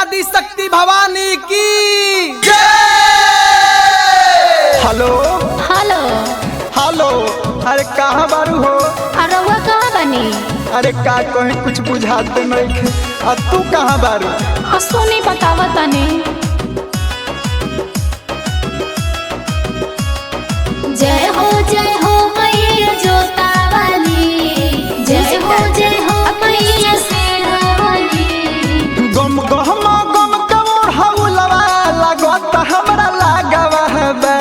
आदि शक्ति भवानी की hello hello. Hello. अरे कहाँ बारू हो? अरे वो कहाँ बनी? अरे का कहीं कुछ बुझाते नहीं। तू कहाँ बारू? सुनी बतावा तनी। जय हो मैया जोता वाली, जय हो मैया शेरा वाली। गम गम गम गम हौलवा लगत हमरा लागवा बा।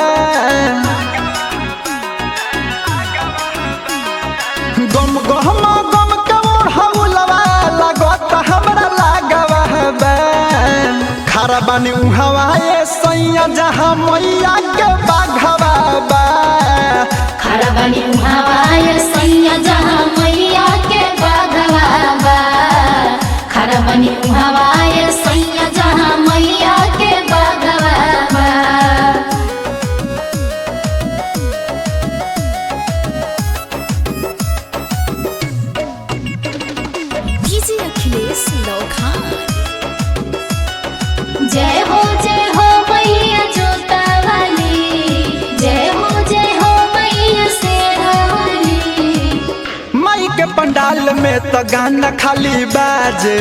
गम गम गम गम हौलवा लगत हमरा लागवा बा। खरा बानी हवाए सैया जहाँ मैया के बाघवा बा। खरा बनी हवाए सैया जहाँ मैया के बाघवा बा। खरा बनी हवाए सैया जहाँ मैया के बाघवा बा। डीजे अखिलेश लौखान। जय हो मैया जोता वाली, जय हो मैया शेरा वाली। माई के पंडाल में तो गाना खाली बाजे,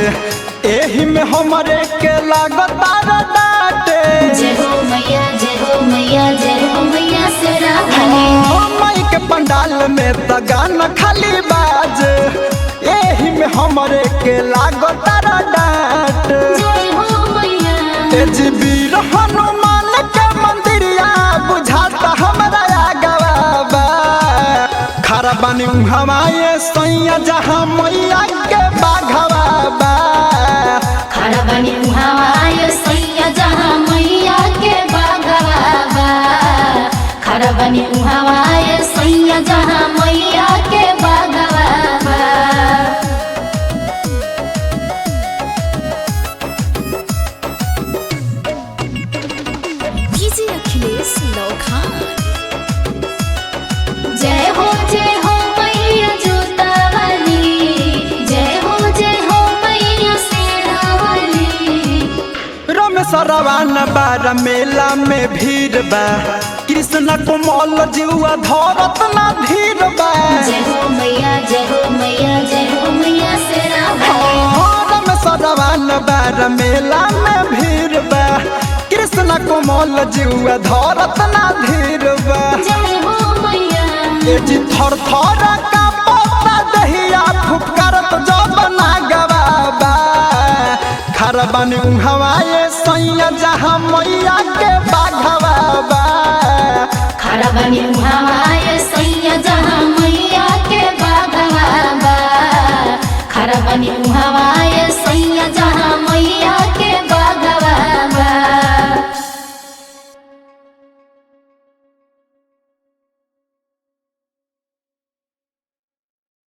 एही में हमरे के लागता डाटे। जय हो मैया जय हो मैया जय हो मैया शेरा वाली। माई के पंडाल में तो गाना खाली बाजे, एही में हमरे के लागता डाटे। जय हो मैया वीर हनुमान के मंदिरिया बुझाता हमरा आगवा बा। खरा बानी हवाए सैया जहाँ मैया के बाघवा बा। खरा बनी हवाए सैया जहाँ मैया के बाघवा बा। खरा बनी हवाए सैया जहाँ मैया के बाघवा बा। डीजे अखिलेश लौखान। जय हो मैया जोता वाली, जय हो मैया शेरा वाली। रमेश रवान बार मेला में भीड़ बा। कृष्ण कोमल जीवा धरत ना धीर बा। जय हो मैया जय हो मैया जय हो मैया शेरा वाली। रमेश रवान बार मेला में भीड़ बा। कृष्ण कोमल जीवा धरत ना धीर बा। जय हो मैया जी थर थर का पत्ता दहिया फुफकारत जब ना गवाबा। खरा बानी हवाए सैया जहाँ मैया के बाघवा बा। खरा बनी हवाए सैया जहाँ मैया के बाघवा बा। खरा बनी हवाए सैया